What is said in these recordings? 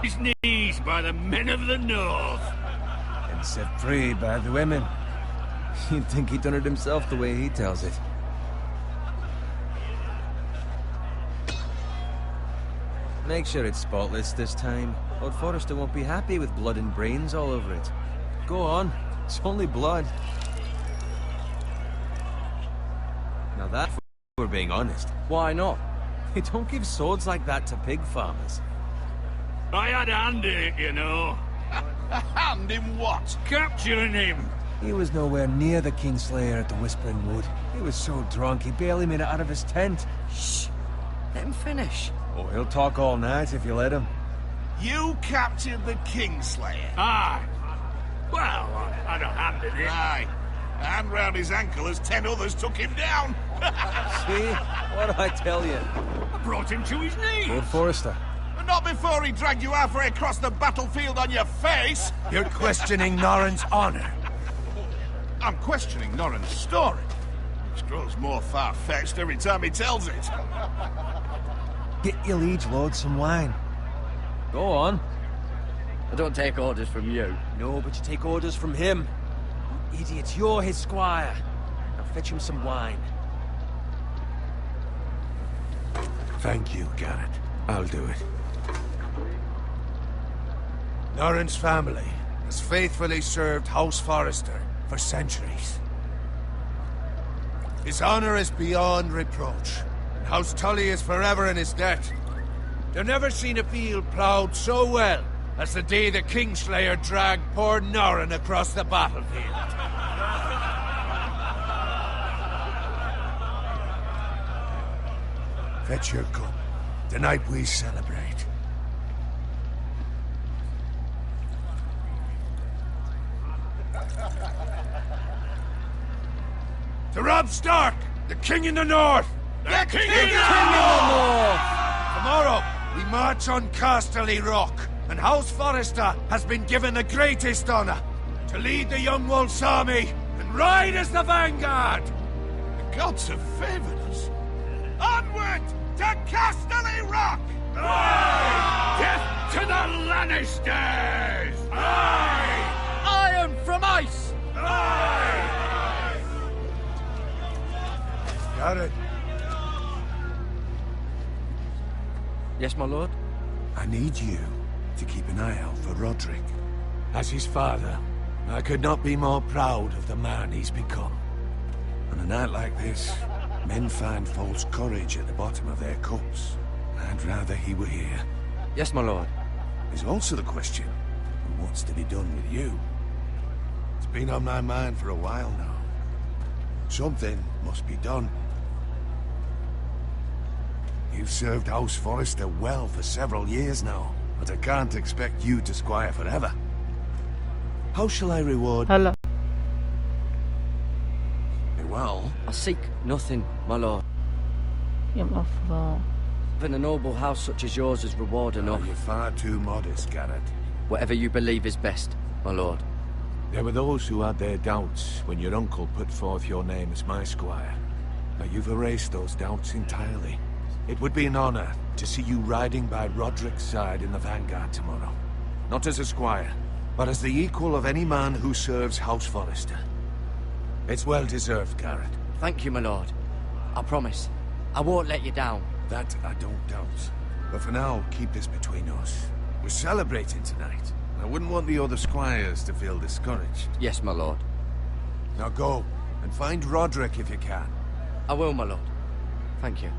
His knees by the men of the north. And set free by the women. You'd think he'd done it himself the way he tells it. Make sure it's spotless this time. Lord Forrester won't be happy with blood and brains all over it. Go on. It's only blood. Now that, if we're being honest, why not? They don't give swords like that to pig farmers. I had a hand in it, you know. A hand in what? Capturing him. He was nowhere near the Kingslayer at the Whispering Wood. He was so drunk he barely made it out of his tent. Shh. Let him finish. Oh, he'll talk all night if you let him. You captured the Kingslayer? Aye. Well, I had a hand in it. Aye. A hand round his ankle as 10 others took him down. See? What'd I tell you? I brought him to his knees. Lord Forrester. Not before he dragged you halfway across the battlefield on your face. You're questioning Norrin's honor. I'm questioning Norrin's story, which grows more far-fetched every time he tells it. Get your liege lord some wine. Go on. I don't take orders from you. No, but you take orders from him. You idiot, you're his squire. Now fetch him some wine. Thank you, Garrett. I'll do it. Norrin's family has faithfully served House Forrester for centuries. His honor is beyond reproach, and House Tully is forever in his debt. They've never seen a field ploughed so well as the day the Kingslayer dragged poor Norrin across the battlefield. Fetch your cup. Tonight we celebrate. To Rob Stark, the King in the North! The King in the North! Tomorrow, we march on Casterly Rock, and House Forrester has been given the greatest honor to lead the Young Wolf's army and ride as the vanguard! The gods have favored us. Onward to Casterly Rock! Aye! Death to the Lannisters! Aye! Iron from ice! Aye! Got it. Yes, my lord? I need you to keep an eye out for Roderick. As his father, I could not be more proud of the man he's become. On a night like this, men find false courage at the bottom of their cups. I'd rather he were here. Yes, my lord. There's also the question of what's to be done with you. It's been on my mind for a while now. Something must be done. You've served House Forrester well for several years now, but I can't expect you to squire forever. How shall I reward? هلا. Well, I seek nothing, my lord. يا مقفضة. Even a noble house such as yours is reward enough. you're far too modest, Garrett. Whatever you believe is best, my lord. There were those who had their doubts when your uncle put forth your name as my squire. But you've erased those doubts entirely. It would be an honor to see you riding by Roderick's side in the vanguard tomorrow. Not as a squire, but as the equal of any man who serves House Forrester. It's well deserved, Garrett. Thank you, my lord. I promise. I won't let you down. That I don't doubt. But for now, keep this between us. We're celebrating tonight. I wouldn't want the other squires to feel discouraged. Yes, my lord. Now go, and find Roderick if you can. I will, my lord. Thank you.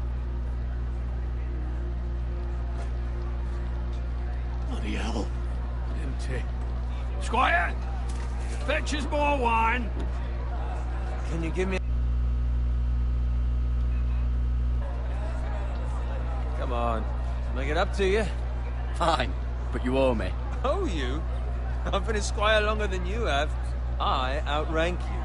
Bloody hell. Empty. Squire! Fetch us more wine! Can you give me... Come on. Make it up to you. Fine, but you owe me. Oh, you? I've been a squire longer than you have. I outrank you.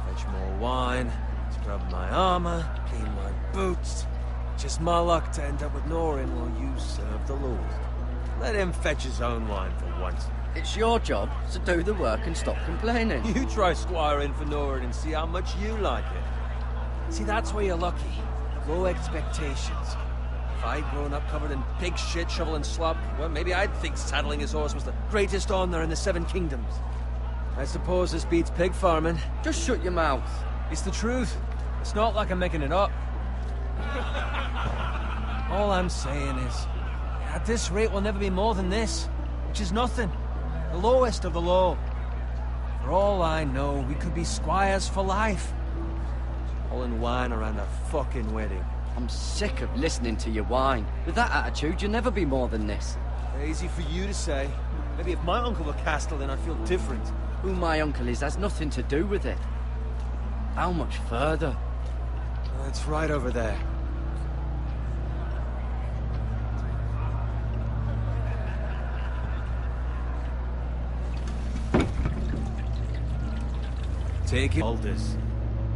Fetch more wine. Scrub my boots. Just my luck to end up with Norin while you serve the Lord. Let him fetch his own wine for once. It's your job to do the work and stop complaining. You try squiring for Norin and see how much you like it. See, that's where you're lucky. Low expectations. If I'd grown up covered in pig shit, shovel and slop, well, maybe I'd think saddling his horse was the greatest honour in the Seven Kingdoms. I suppose this beats pig farming. Just shut your mouth. It's the truth. It's not like I'm making it up. All I'm saying is, at this rate we'll never be more than this, which is nothing. The lowest of the low. For all I know, we could be squires for life. Hauling wine around a fucking wedding. I'm sick of listening to your whine. With that attitude, you'll never be more than this. Easy for you to say. Maybe if my uncle were Castellan, I'd feel different. Who my uncle is has nothing to do with it. How much further? It's right over there. Take it. Aldous,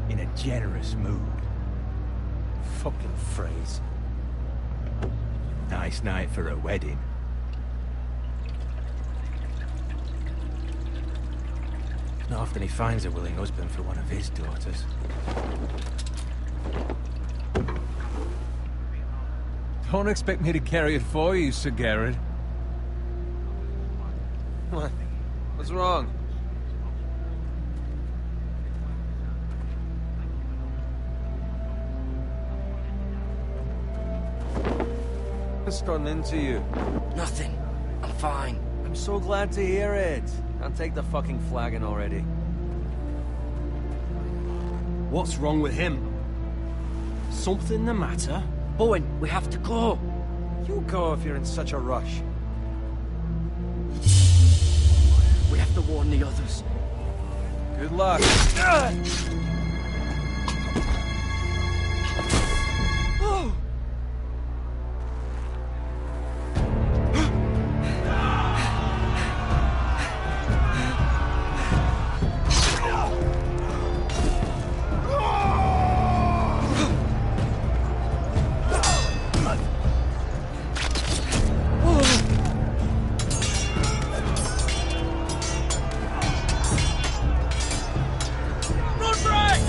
in a generous mood. Fucking phrase. Nice night for a wedding. Not often he finds a willing husband for one of his daughters. Don't expect me to carry it for you, Sir Garrett. What? What's wrong? What's gotten into you? Nothing. I'm fine. I'm so glad to hear it. Can't take the fucking flagon already. What's wrong with him? Something the matter? Bowen, we have to go. You go if you're in such a rush. We have to warn the others. Good luck. Run, Bray!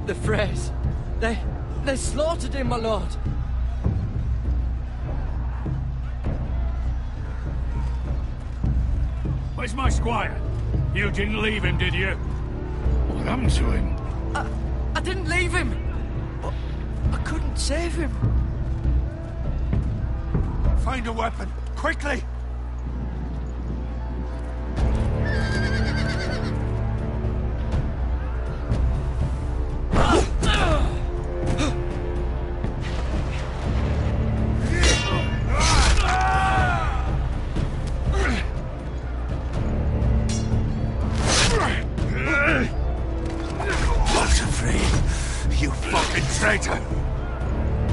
The Freys. They slaughtered him, my lord. Where's my squire? You didn't leave him, did you? What happened to him? I didn't leave him. But I couldn't save him. Find a weapon, quickly!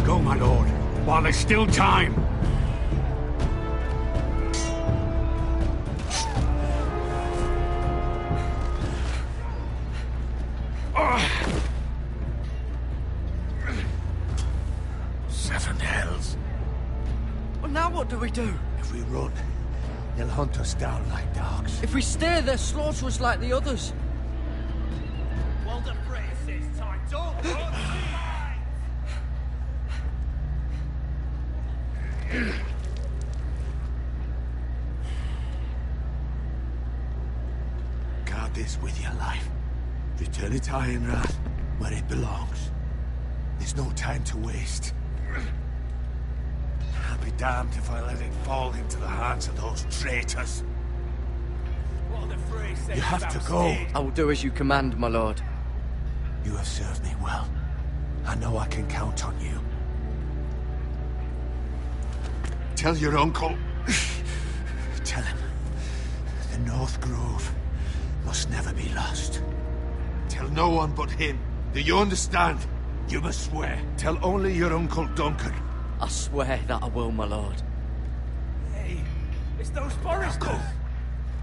Go, my lord, while there's still time. Seven hells. Well, now what do we do? If we run, they'll hunt us down like dogs. If we stay, they'll slaughter us like the others. Well, the phrase says time. Don't run. Guard this with your life. Return it to Ironrath, where it belongs. There's no time to waste. I'll be damned if I let it fall into the hands of those traitors. Well, the phrase says You have to go. I will do as you command, my lord. You have served me well. I know I can count on you. Tell your uncle. Tell him. The North Grove must never be lost. Tell no one but him. Do you understand? You must swear. Tell only your Uncle Duncan. I swear that I will, my lord. Hey, it's those foresters. Go.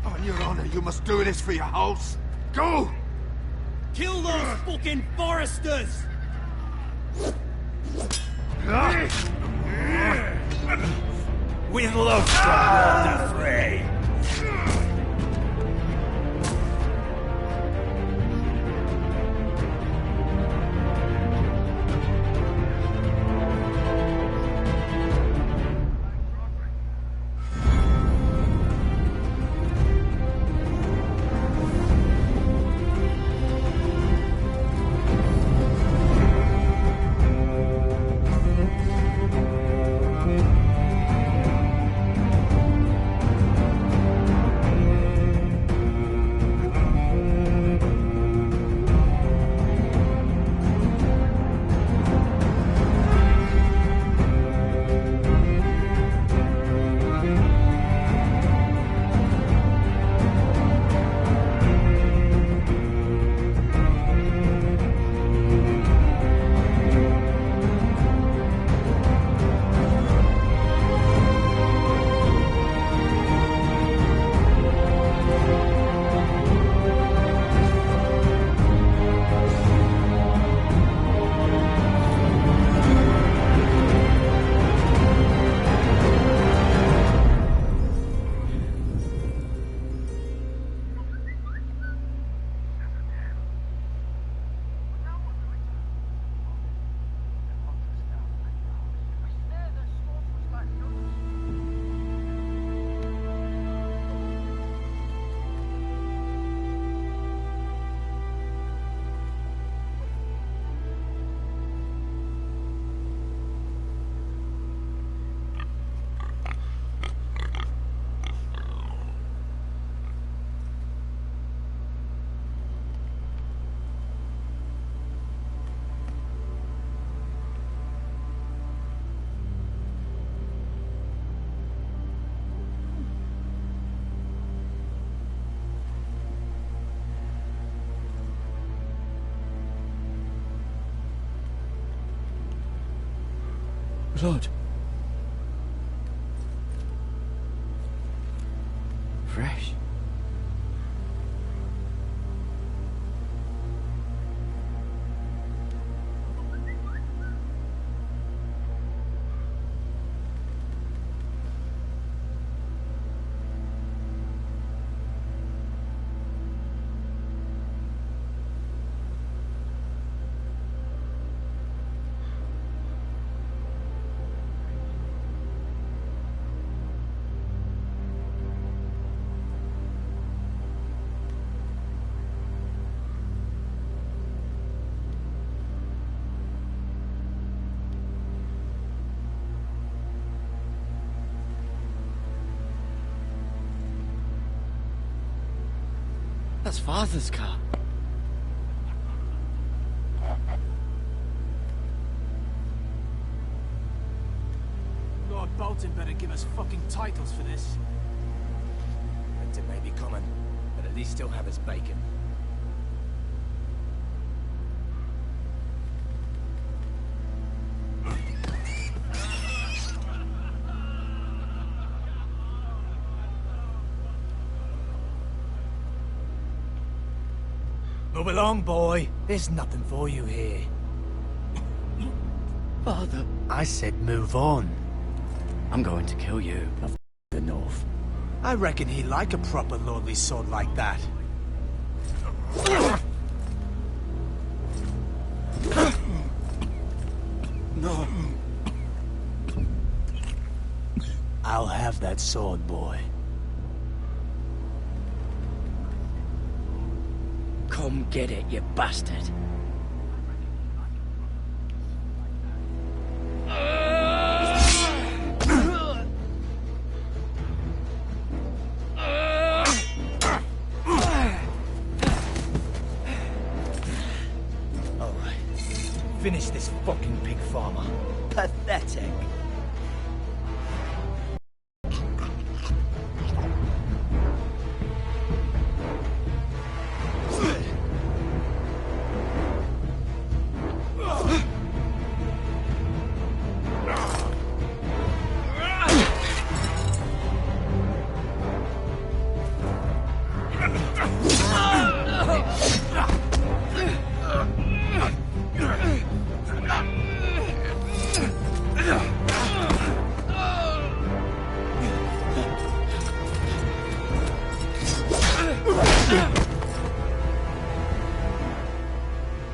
On your honor, you must do this for your house. Go! Kill those fucking foresters! With love from Lord Frey. Lord. Fresh. That's Father's car. Lord Bolton better give us fucking titles for this. Winter may be coming, but at least he'll have his bacon. Move along, boy. There's nothing for you here. Father, I said move on. I'm going to kill you. Of the North. I reckon he like a proper lordly sword like that. No. I'll have that sword, boy. Come get it, you bastard. Alright. Finish this fucking pig farmer. Pathetic.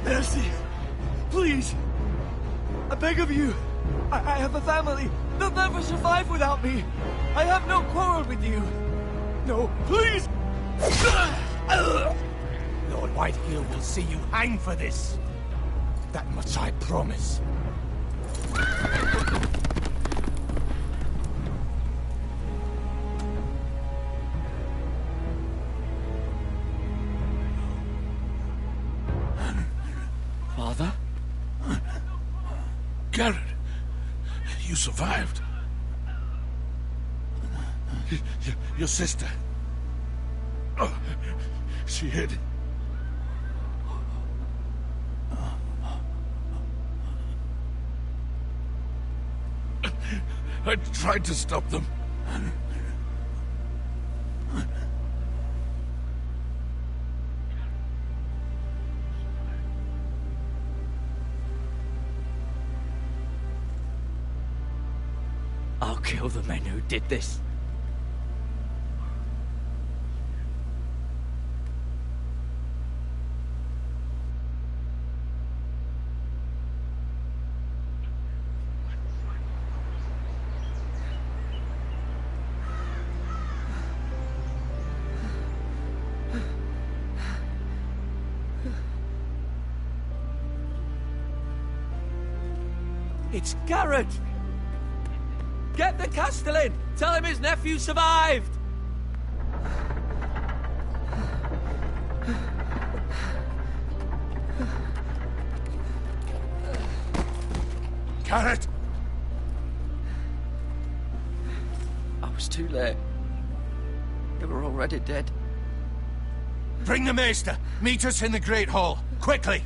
Mercy! Please! I beg of you! I have a family! They'll never survive without me! I have no quarrel with you! No, please! Lord Whitehill will see you hang for this! That much I promise. Father? Garrett, you survived. Your sister. Oh, she hid. I tried to stop them. I'll kill the men who did this. It's Garrett! Get the Castellan! Tell him his nephew survived! Garrett! I was too late. They were already dead. Bring the maester. Meet us in the Great Hall. Quickly!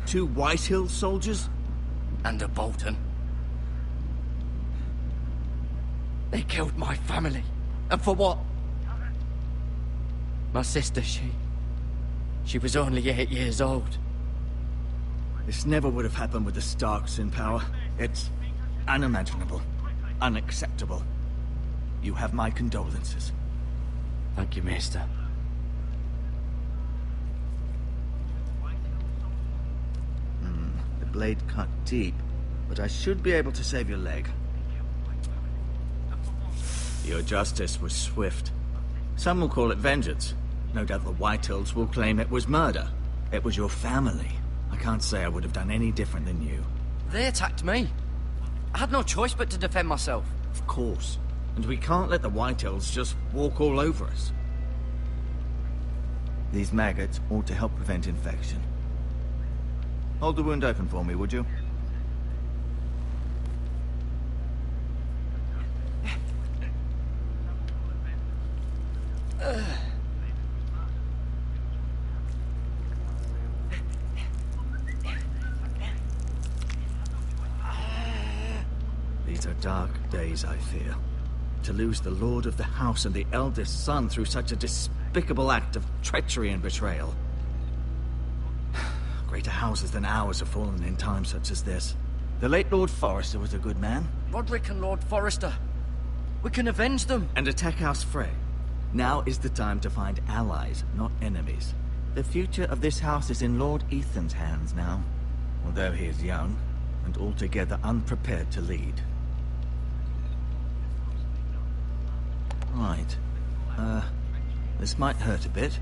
Two Whitehill soldiers? And a Bolton. They killed my family. And for what? My sister, she was only 8 years old. This never would have happened with the Starks in power. It's unimaginable. Unacceptable. You have my condolences. Thank you, Maester. The blade cut deep, but I should be able to save your leg. Your justice was swift. Some will call it vengeance. No doubt the Whitehills will claim it was murder. It was your family. I can't say I would have done any different than you. They attacked me. I had no choice but to defend myself. Of course. And we can't let the White Elves just walk all over us. These maggots ought to help prevent infection. Hold the wound open for me, would you? These are dark days, I fear. To lose the lord of the house and the eldest son through such a despicable act of treachery and betrayal. Greater houses than ours have fallen in times such as this. The late Lord Forrester was a good man. Roderick and Lord Forrester. We can avenge them. And attack House Frey. Now is the time to find allies, not enemies. The future of this house is in Lord Ethan's hands now. Although he is young, and altogether unprepared to lead. Right. This might hurt a bit.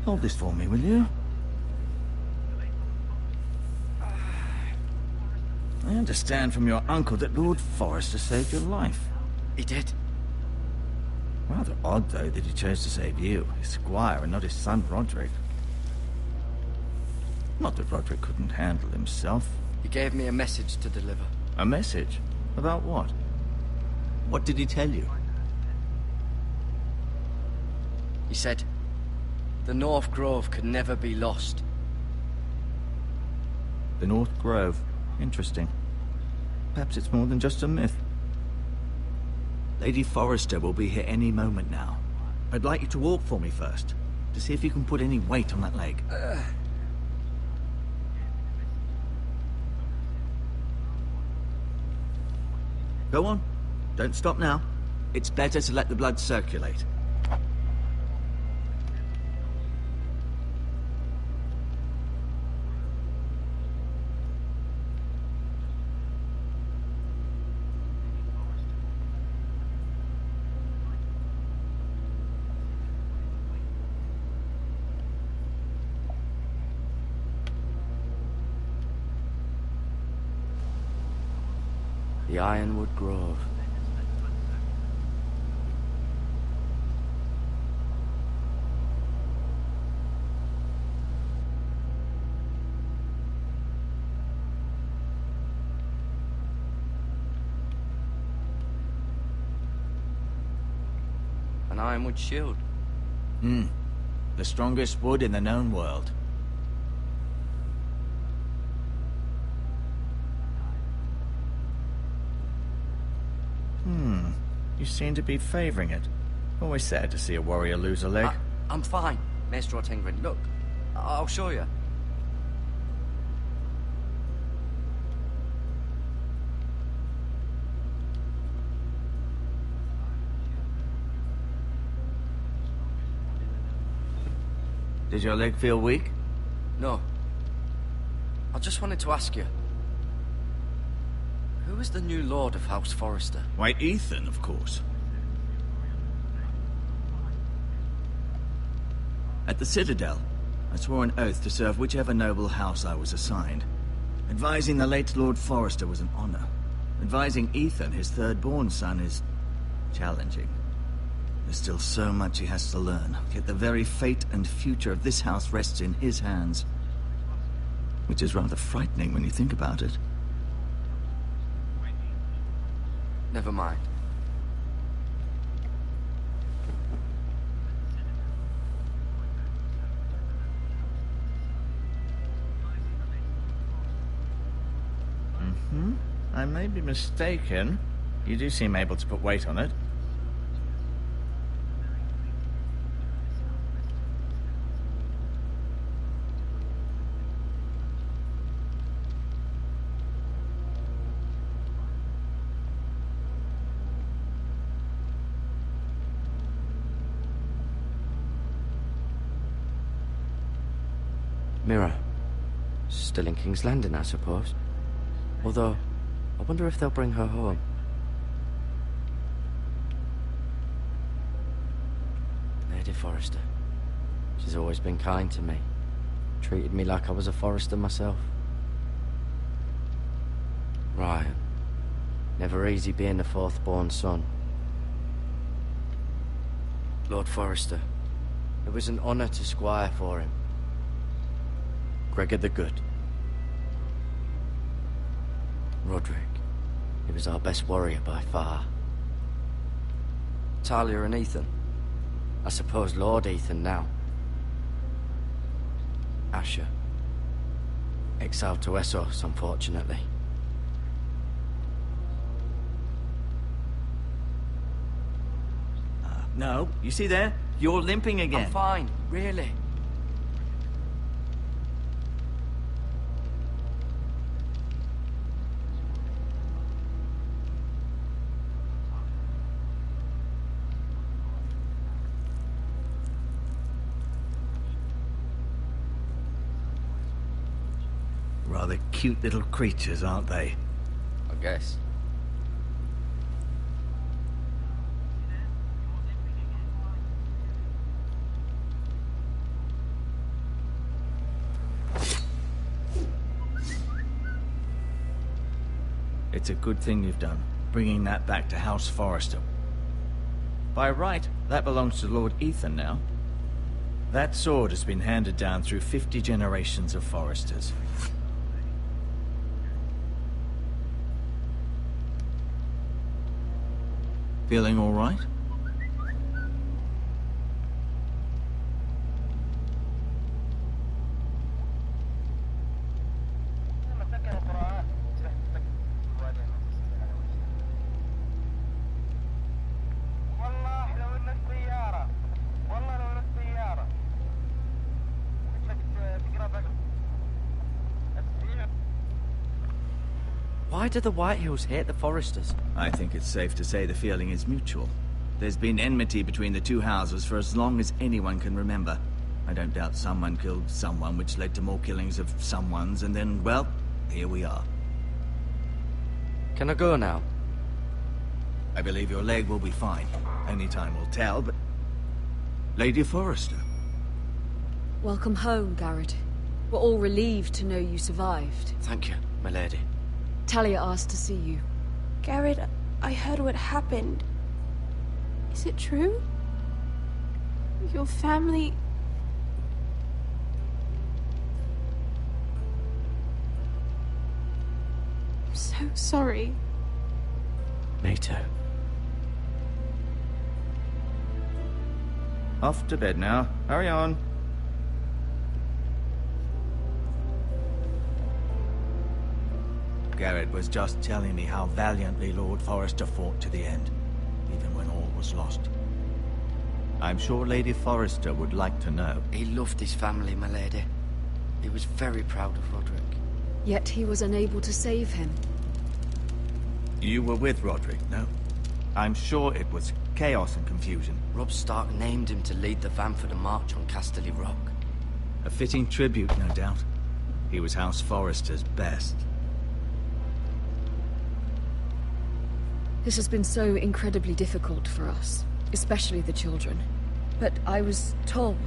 Hold this for me, will you? I understand from your uncle that Lord Forrester saved your life. He did. Rather odd, though, that he chose to save you, his squire, and not his son Roderick. Not that Roderick couldn't handle himself. He gave me a message to deliver. A message? About what? What did he tell you? He said, the North Grove could never be lost. The North Grove. Interesting. Perhaps it's more than just a myth. Lady Forrester will be here any moment now. I'd like you to walk for me first, to see if you can put any weight on that leg. Go on. Don't stop now. It's better to let the blood circulate. The Ironwood Grove. An ironwood shield. The strongest wood in the known world. You seem to be favoring it. Always sad to see a warrior lose a leg. I'm fine, Maestro Tingrin. Look, I'll show you. Did your leg feel weak? No. I just wanted to ask you. Who is the new Lord of House Forrester? Why, Ethan, of course. At the Citadel, I swore an oath to serve whichever noble house I was assigned. Advising the late Lord Forrester was an honor. Advising Ethan, his third-born son, is challenging. There's still so much he has to learn, yet the very fate and future of this house rests in his hands. Which is rather frightening when you think about it. Never mind. I may be mistaken. You do seem able to put weight on it. Mirror. Still in King's Landing, I suppose. Although, I wonder if they'll bring her home. Lady Forrester. She's always been kind to me. Treated me like I was a Forrester myself. Right. Never easy being the fourth-born son. Lord Forrester, it was an honour to squire for him. Gregor the Good. Roderick, he was our best warrior by far. Talia and Ethan. I suppose Lord Ethan now. Asher. Exiled to Essos, unfortunately. No, you see there? You're limping again. I'm fine, really. Rather cute little creatures, aren't they? I guess. It's a good thing you've done, bringing that back to House Forrester. By right, that belongs to Lord Ethan now. That sword has been handed down through 50 generations of Forresters. Feeling all right? Why do the Whitehills hate the Forresters? I think it's safe to say the feeling is mutual. There's been enmity between the two houses for as long as anyone can remember. I don't doubt someone killed someone, which led to more killings of someones, and then, well, here we are. Can I go now? I believe your leg will be fine. Only time will tell, but... Lady Forrester. Welcome home, Garrett. We're all relieved to know you survived. Thank you, my lady. Talia asked to see you. Garrett, I heard what happened. Is it true? Your family... I'm so sorry. Me too. Off to bed now. Hurry on. Garrett was just telling me how valiantly Lord Forrester fought to the end, even when all was lost. I'm sure Lady Forrester would like to know. He loved his family, my lady. He was very proud of Roderick. Yet he was unable to save him. You were with Roderick, no? I'm sure it was chaos and confusion. Robb Stark named him to lead the van for the march on Casterly Rock. A fitting tribute, no doubt. He was House Forrester's best. This has been so incredibly difficult for us, especially the children. But I was told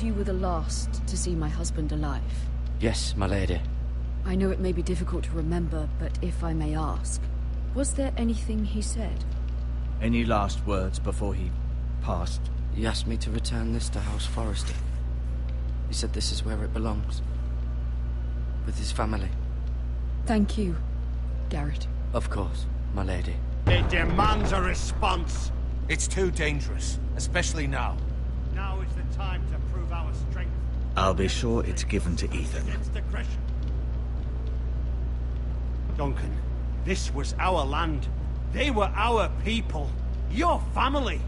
you were the last to see my husband alive. Yes, my lady. I know it may be difficult to remember, but if I may ask, was there anything he said? Any last words before he passed? He asked me to return this to House Forrester. He said this is where it belongs. With his family. Thank you, Garrett. Of course, my lady. It demands a response. It's too dangerous, especially now. Now is the time to prove our strength. I'll be sure it's given to Ethan. Against aggression. Duncan, this was our land. They were our people. Your family.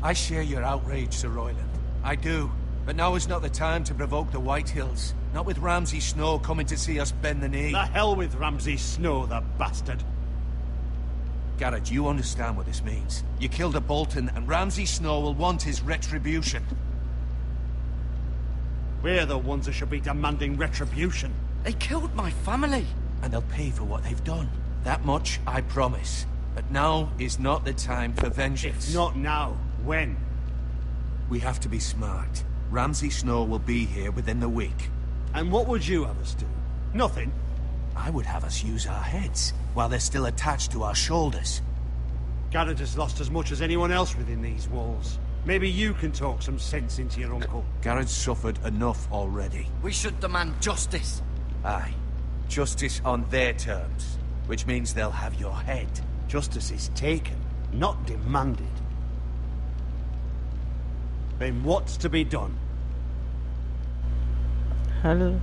I share your outrage, Sir Royland. I do. But now is not the time to provoke the Whitehills. Not with Ramsay Snow coming to see us bend the knee. The hell with Ramsay Snow, the bastard. Garrett, you understand what this means. You killed a Bolton, and Ramsay Snow will want his retribution. We're the ones that should be demanding retribution. They killed my family. And they'll pay for what they've done. That much, I promise. But now is not the time for vengeance. If not now, when? We have to be smart. Ramsay Snow will be here within the week. And what would you have us do? Nothing? I would have us use our heads while they're still attached to our shoulders. Garrett has lost as much as anyone else within these walls. Maybe you can talk some sense into your uncle. Garrett's suffered enough already. We should demand justice. Aye. Justice on their terms, which means they'll have your head. Justice is taken, not demanded. Then what's to be done? Hello.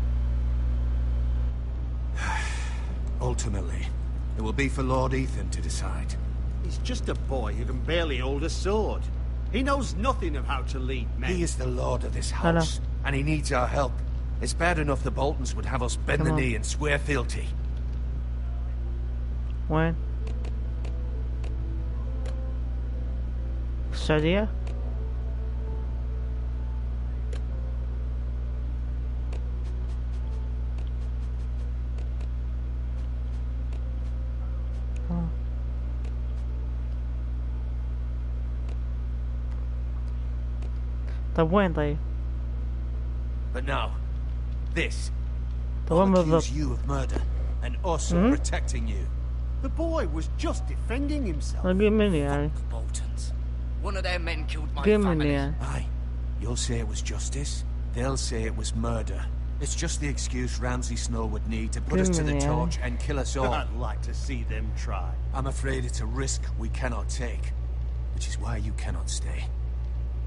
Ultimately, it will be for Lord Ethan to decide. He's just a boy who can barely hold a sword. He knows nothing of how to lead men. He is the lord of this house, and he needs our help. It's bad enough the Boltons would have us bend the knee and swear fealty. وين؟ السعودية؟ طيب وين طيب؟ But now, this. طيب وين بالضبط؟ Accuse you of murder, and us of protecting you. The boy was just defending himself. قيم مني يعني. Boltons. One of their men killed my قيم مني family. يعني. Aye. You'll say it was justice. They'll say it was murder. It's just the excuse Ramsay Snow would need to put us to the torch and kill us all. I'd like to see them try. I'm afraid it's a risk we cannot take, which is why you cannot stay.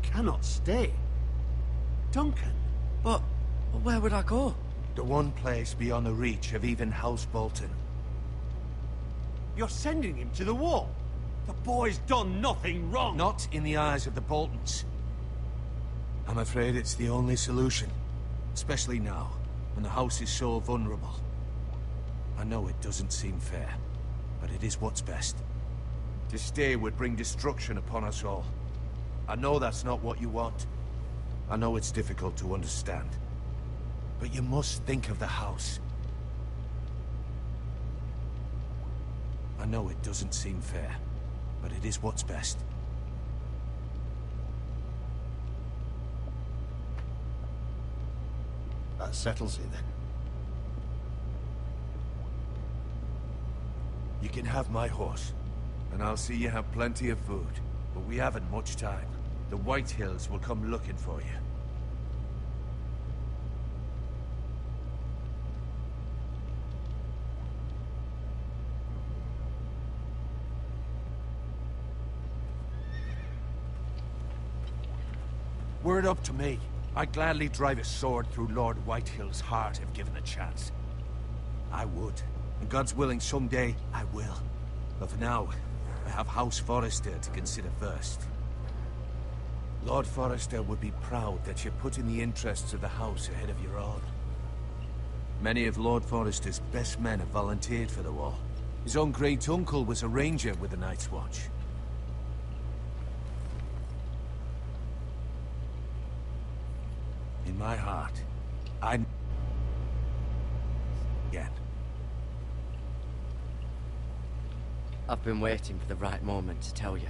Cannot stay? Duncan? But where would I go? The one place beyond the reach of even House Bolton. You're sending him to the wall? The boy's done nothing wrong. Not in the eyes of the Boltons. I'm afraid it's the only solution. Especially now, when the house is so vulnerable. I know it doesn't seem fair, but it is what's best. To stay would bring destruction upon us all. I know that's not what you want. I know it's difficult to understand. But you must think of the house. I know it doesn't seem fair, but it is what's best. That settles it then. You can have my horse, and I'll see you have plenty of food. But we haven't much time. The White Hills will come looking for you. Were it up to me, I'd gladly drive a sword through Lord Whitehill's heart if given a chance. I would. And God's willing, someday I will. But for now, I have House Forrester to consider first. Lord Forrester would be proud that you're putting the interests of the house ahead of your own. Many of Lord Forrester's best men have volunteered for the war. His own great-uncle was a ranger with the Night's Watch. In my heart, I'm... again. I've been waiting for the right moment to tell you.